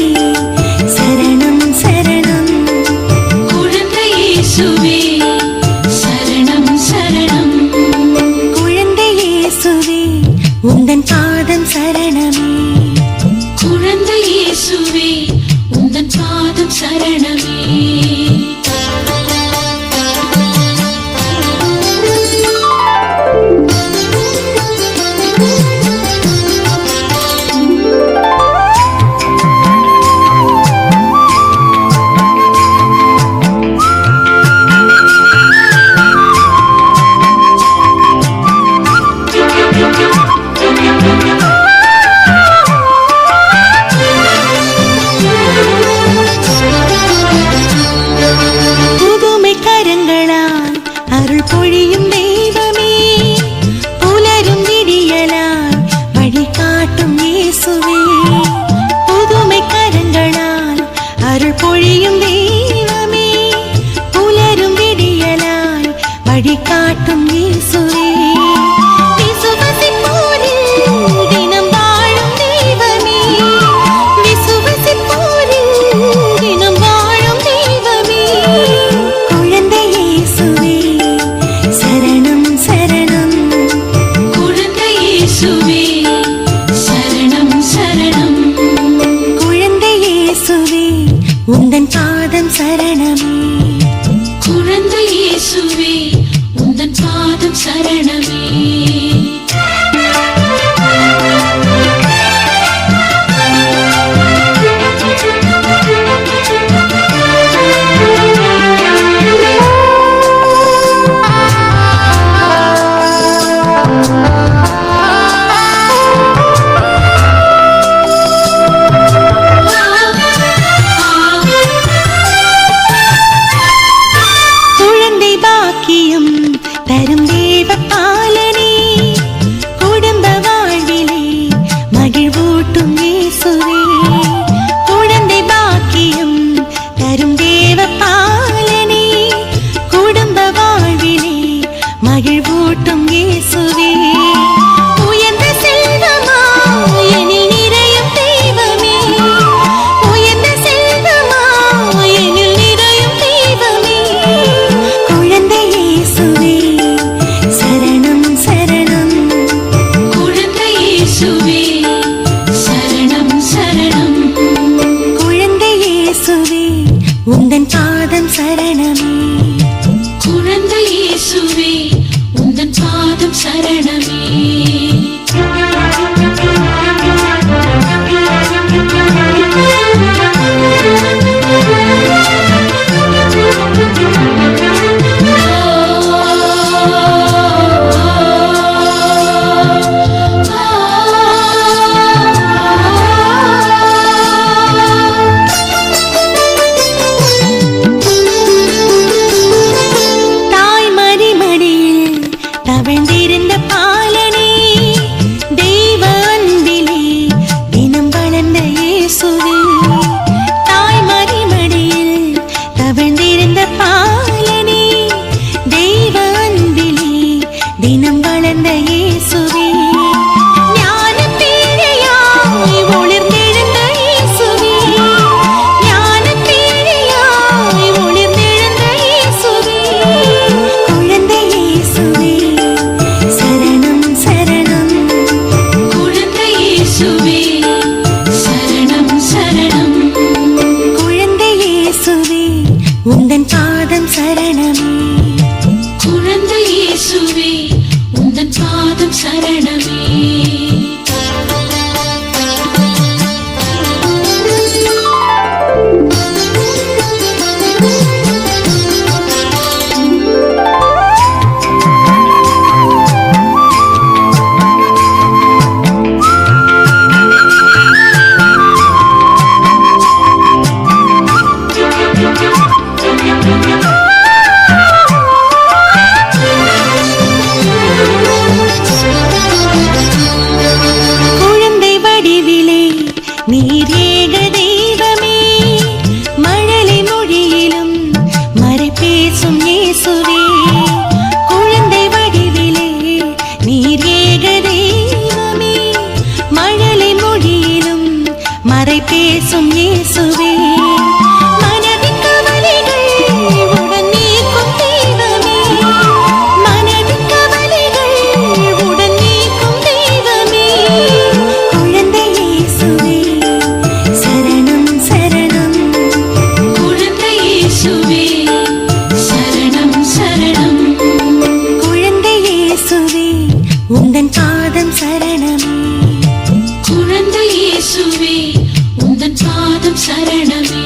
சரணம் சரணம் குழந்தை இயேசுவே சரணம் சரணம் குழந்தை இயேசுவே உந்தன் பாதம் சரணமே குழந்தை இயேசுவே உந்தன் பாதம் சரணமே பொழியும் தெய்வமே புலரும் விடியலாய் வழிகாட்டும் இயேசுவே புதுமை கரங்களால் அருள் பொழியும் தெய்வமே புலரும் விடியலாய் வழிகாட்டும் இயேசுவே உந்தன் பாதம் சரணமே குழந்தை இயேசுவே உந்தன் பாதம் சரணமே தரும் தேவ பாலனே குடும்ப வாழ்விலே மகிழ்வூட்டும் இயேசுவே குழந்தை பாக்கியம் தரும் தேவ பாலனே குடும்ப வாழ்விலே மகிழ்வூட்டும் இயேசுவே உயர்ந்த செல்வமா எனில் நிறையும் தெய்வமே உயர்ந்த செல்வமா எனில் நிறையும் தெய்வமே குழந்தை இயேசுவே சரணம் சரணம் குழந்தை இயேசுவே சரணம் சரணம் குழந்தை இயேசுவே உந்தன் பாதம் சரணமே குழந்தை இயேசுவே உந்தன் பாதம் சரணமே தாய்மறி மடியில் தவழ்ந்திருந்த பாலனே தெய்வ அன்பிலே தினம் வளர்ந்த இயேசுவே தாய்மறி மடியில் தவழ்ந்திருந்த பாலனே தெய்வ அன்பிலே தினம் வளர்ந்த இயேசுவே ஞான பேரையாய் ஒளிர்ந்தெழுந்த இயேசுவே ஞான பேரையாய் ஒளிர்ந்தெழுந்த இயேசுவே குழந்தை இயேசுவே சரணம் சரணம் குழந்தை இயேசுவே சரணம் சரணம் குழந்தை இயேசுவே உந்தன் பாதம் சரணமே குழந்தை இயேசுவே உந்தன் பாதம் சரணமே குழந்தை வடிவிலே நீர் ஏக தெய்வமே மழலை மொழியிலும் மறை பேசும் இயேசுவே குழந்தை வடிவிலே நீர் ஏக தெய்வமே மழலை மொழியிலும் மறை பேசும் இயேசுவே மனதின் கவலைகள் உடன் நீக்கும் தெய்வமே மனதின் கவலைகள் உடன் நீக்கும் தெய்வமே குழந்தை இயேசுவே சரணம் சரணம் குழந்தை இயேசுவே சரணம் சரணம் குழந்தை இயேசுவே உந்தன் பாதம் சரணமே குழந்தை இயேசுவே உந்தன் பாதம் சரணமே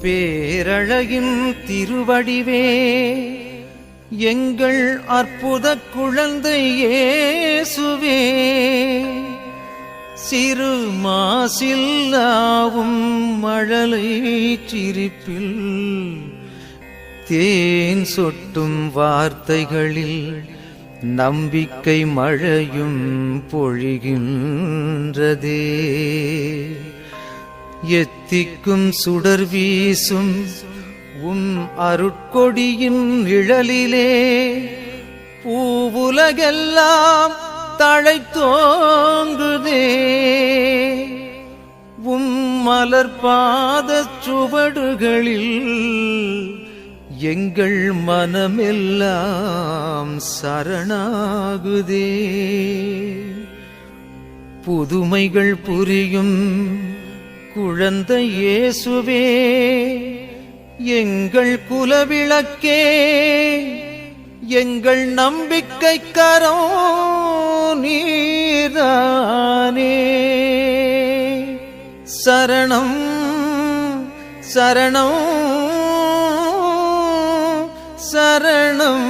பேரழகின் திருவடிவே எங்கள் அற்புத குழந்தை இயேசுவே சிறு மாசில்லாவும் மழலை சிரிப்பில் தேன் சொட்டும் வார்த்தைகளில் நம்பிக்கை மழையும் பொழிகின்றதே எத்திக்கும் சுடர் வீசும் அருட்கொடியின் நிழலிலே பூவுலகெல்லாம் தழைத்தோங்குதே மலர்பாதச் சுவடுகளில் எங்கள் மனமெல்லாம் சரணாகுதே புதுமைகள் புரியும் குழந்தை இயேசுவே எங்கள் குலவிளக்கே எங்கள் நம்பிக்கை கரம் நீதானே சரணம் சரணம் சரணம்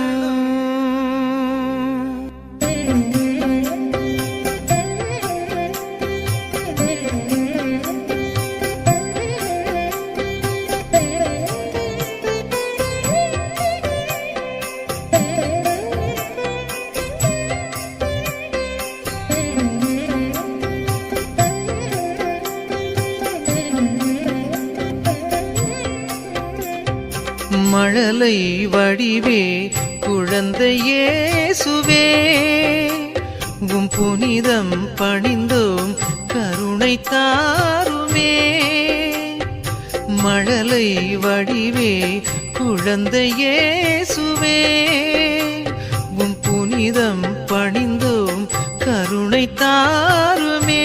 மழலை வடிவே குழந்தை இயேசுவே புனிதம் பணிந்தோம் கருணை தாருமே மழலை வடிவே குழந்தை இயேசுவே புனிதம் பணிந்தோம் கருணை தாருமே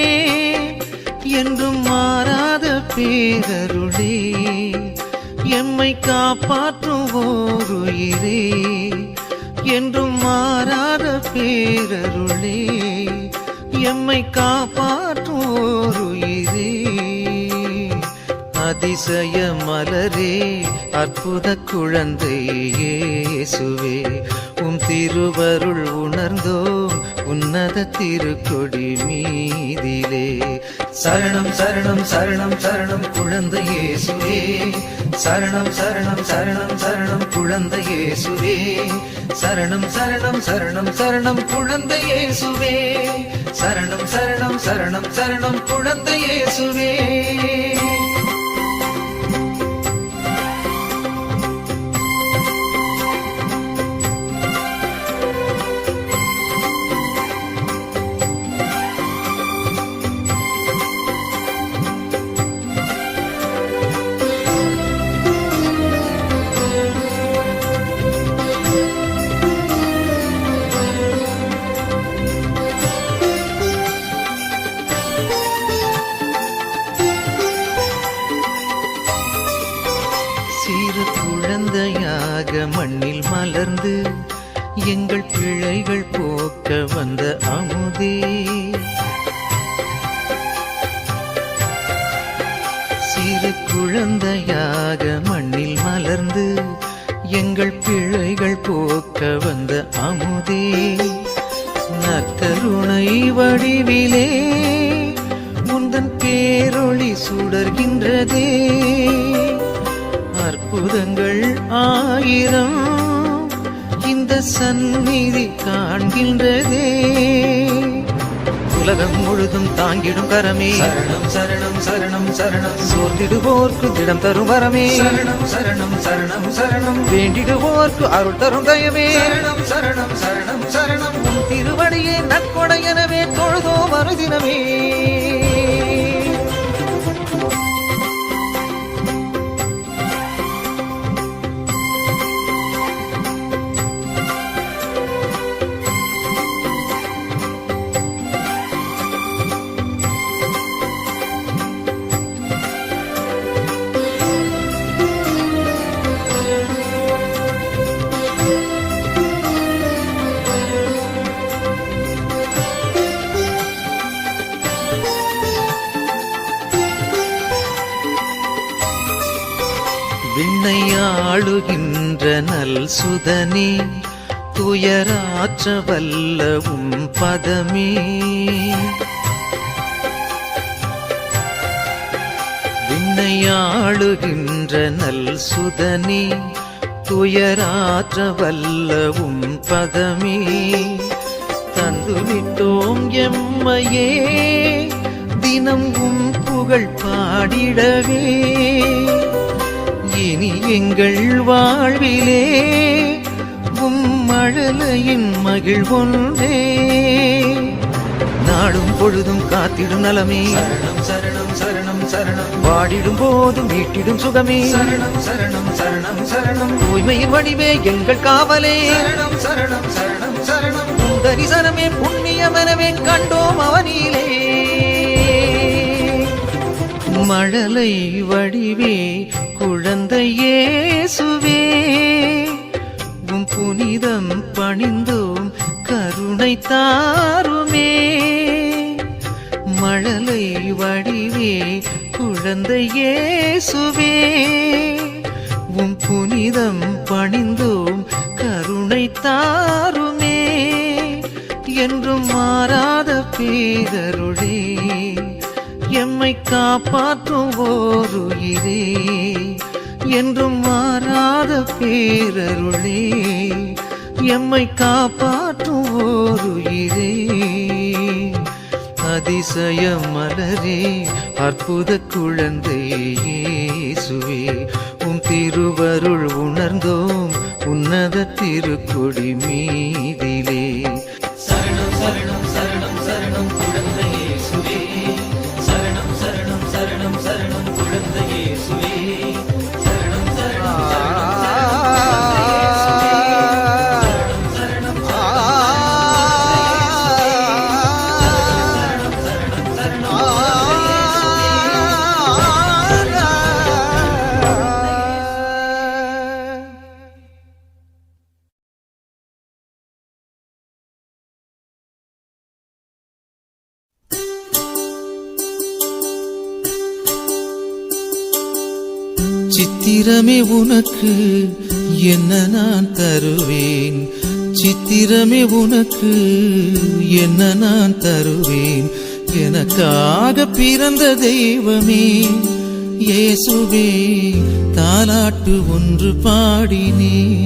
என்றும் மாறாத பேரருளே எம்மை காப்பாற்றும் ஓருயிரே என்றும் மாறாத பேரருளே எம்மை காப்பாற்றும் ஓருயிரே அதிசய மலரே அற்புத குழந்தை இயேசுவே திருவருள் உணர்ந்தோம் உன்னத திருக்கொடி மீதிலே சரணம் சரணம் சரணம் சரணம் குழந்தை இயேசுவே சரணம் சரணம் சரணம் சரணம் குழந்தை இயேசுவே சரணம் சரணம் சரணம் சரணம் குழந்தை இயேசுவே சரணம் சரணம் சரணம் சரணம் குழந்தை இயேசுவே சிறு குழந்தையாக மண்ணில் மலர்ந்து எங்கள் பிழைகள் போக்க வந்த அமுதே சிறு குழந்தையாக மண்ணில் மலர்ந்து எங்கள் பிழைகள் போக்க வந்த அமுதே நற்கருணை வடிவிலே உந்தன் பேரொளி சுடர்கின்றதே அற்புதங்கள் ஆயிரம் இந்த சந்நிதி காண்கின்றதே உலகம் முழுதும் தாங்கிடும் கரமே சரணம் சரணம் சரணம் சரணம் சோர்ந்திடுவோர்க்கு திடம் தரும் வரமே சரணம் சரணம் சரணம் சரணம் வேண்டிடுவோர்க்கு அருள் தரும் தயமே சரணம் சரணம் சரணம் சரணம் உன் திருவடியே நற்கொடையனவே தொழுதோ மறுதினமே விண்ணை ஆளுகின்ற நல் சுதனே துயராற்ற வல்லவும் பதமே விண்ணை ஆளுகின்ற நல் சுதனே துயராற்ற வல்லவும் பதமே தந்துவிட்டோம் எம்மையே தினம் உம் புகழ் பாடிடவே இனி எங்கள் வாழ்விலே உம் மழலையின் மகிழ்வொன்றே நாடும் பொழுதும் காத்திடும் நலமே சரணம் சரணம் சரணம் சரணம் வாடிடும் போதும் மீட்டிடும் சுகமே சரணம் சரணம் சரணம் சரணம் தூய்மையின் வடிவே எங்கள் காவலே சரணம் சரணம் சரணம் சரணம் தரிசனமே புண்ணியமெனவே கண்டோம் அவனிலே மழலை வடிவே குழந்தை இயேசுவே உம் புனிதம் பணிந்தோம் கருணை தாருமே மழலை வடிவே குழந்தை இயேசுவே உம் புனிதம் பணிந்தோம் கருணை தாருமே என்றும் மாறாத பேரருளே எம்மை காப்பாற்றும் ஓருயிரே என்றும் மாறாத பேரருளே எம்மை காப்பாற்றும் ஓருயிரே அதிசய மலரே அற்புத குழந்தை இயேசுவே உம் திருவருள் உணர்ந்தோம் உன்னத திருக்கொடி மீதிலே சரணம் சரணம் சரணம் சரணம் குழந்தை இயேசுவே சரணம் சரணம் சரணம் சரணம் குழந்தை இயேசுவே சரணம் சரணம் சித்திரமே உனக்கு என்ன நான் தருவேன் சித்திரமே உனக்கு என்ன நான் தருவேன் எனக்காக பிறந்த தெய்வமே இயேசுவே தாலாட்டு ஒன்று பாடினேன்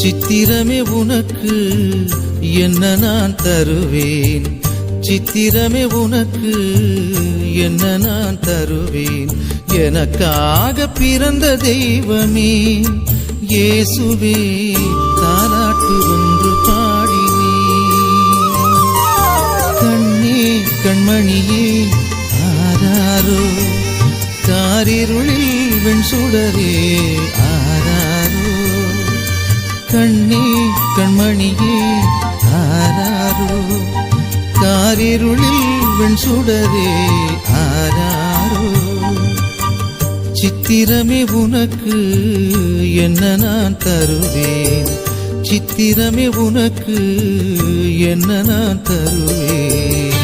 சித்திரமே உனக்கு என்ன நான் தருவேன் சித்திரமே உனக்கு என்ன நான் தருவேன் எனக்காக பிறந்த தெய்வமே இயேசுவே தாலாட்டு ஒன்று பாடினேன் கண்ணே கண்மணியே ஆராரோ காரிருளில் வெண்சுடரே ஆராரோ கண்ணே கண்மணியே ஆராரோ காரிருளில் வெண்சுடரே ஆராரோ சித்திரமே உனக்கு என்ன நான் தருவேன் சித்திரமே உனக்கு என்ன நான் தருவேன்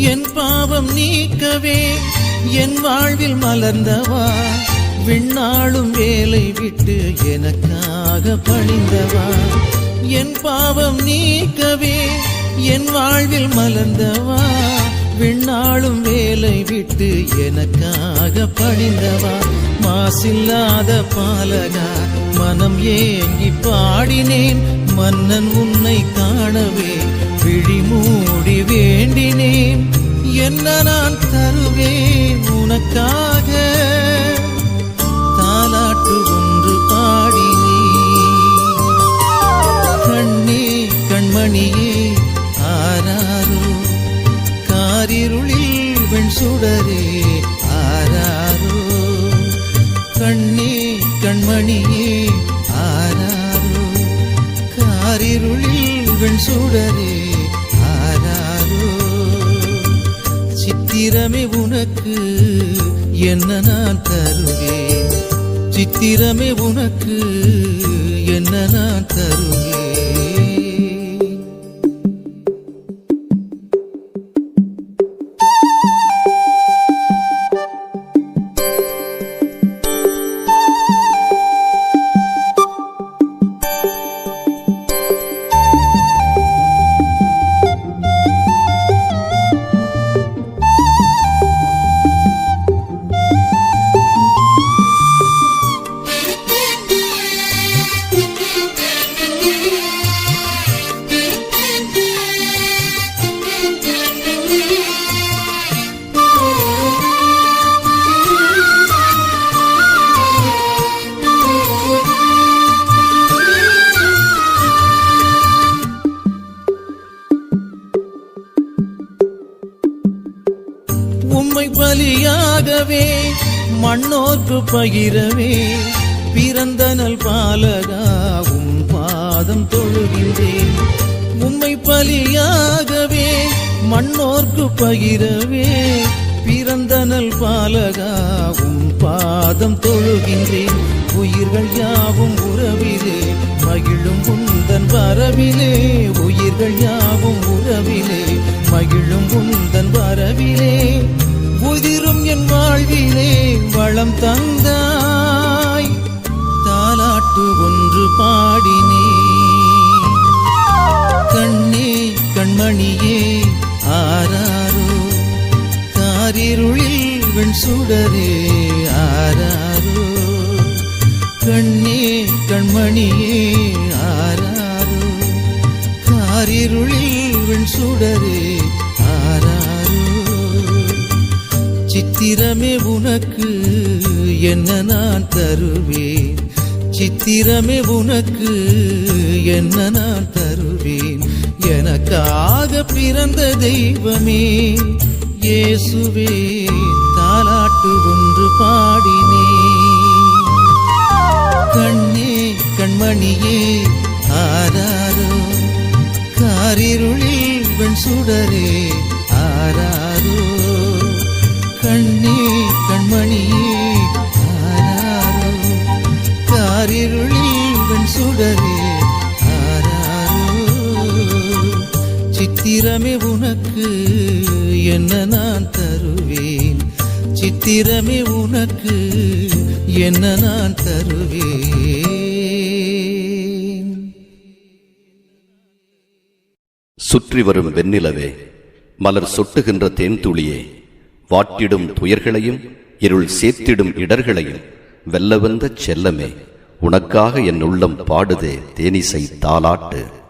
என் பாவம் நீக்கவே என் வாழ்வில் மலர்ந்தவா விண்ணாளும் வேலை விட்டு எனக்காக பணிந்தவா என் பாவம் நீக்கவே என் வாழ்வில் மலர்ந்தவா விண்ணாளும் வேலை விட்டு எனக்காக பணிந்தவா மாசில்லாத பாலகா மனம் ஏங்கி பாடினேன் மன்னன் உன்னை காணவே விழி மூடி வேண்டினேன் என்ன நான் தருவேன் உனக்காக தாலாட்டு ஒன்று பாடினே கண்ணே கண்மணியே ஆராரோ காரிருளில் வெண் சுடரே ஆராரோ கண்ணே கண்மணியே ஆராரோ காரிருளில் வெண் சுடரே ஆராரோ சித்திரமே உனக்கு என்ன நான் தருவேன் சித்திரமே உனக்கு என்ன நான் தருவேன் உம்மை பலியாகவே மண்ணோர்க்கு பகிரவே பிறந்த நல் பாலகா உம் பாதம் தொழுகின்றேன் உம்மை பலியாகவே மண்ணோர்க்கு பகிரவே பிறந்த நல் பாலகா உம் பாதம் தொழுகின்றேன் உயிர்கள் யாவும் உறவிலே மகிழும் உந்தன் வரவிலே உயிர்கள் யாவும் உறவிலே மகிழும் உந்தன் வரவிலே உதிரும் என் வாழ்விலே வளம் தந்தாய் தாலாட்டு ஒன்று பாடினே கண்ணே கண்மணியே ஆராரோ காரிருளில் வெண் சுடரே ஆராரோ கண்ணே கண்மணியே ஆராரோ காரிருளில் வெண் சுடரே ஆராரோ சித்திரமே உனக்கு என்ன நான் தருவேன் சித்திரமே உனக்கு என்ன நான் தருவேன் எனக்காக பிறந்த தெய்வமே இயேசுவே தாலாட்டு ஒன்று பாடினே கண்ணே கண்மணியே ஆராரோ காரிருளில் வெண் சுடரே ஆராரோ கண்ணே கண்மணியே ஆராரோ காரிருளில் வெண் சுடரே ஆராரோ சித்திரமே உனக்கு என்ன நான் தருவேன் சித்திரமே உனக்கு என்ன நான் தருவேன் சுற்றி வரும் வெண்ணிலவே மலர் சொட்டுகின்ற தேன்துளியே வாட்டிடும் துயர்களையும் இருள் சேர்த்திடும் இடர்களையும் வெல்ல வந்த செல்லமே உனக்காக என் உள்ளம் பாடுதே தேனிசை தாலாட்டு.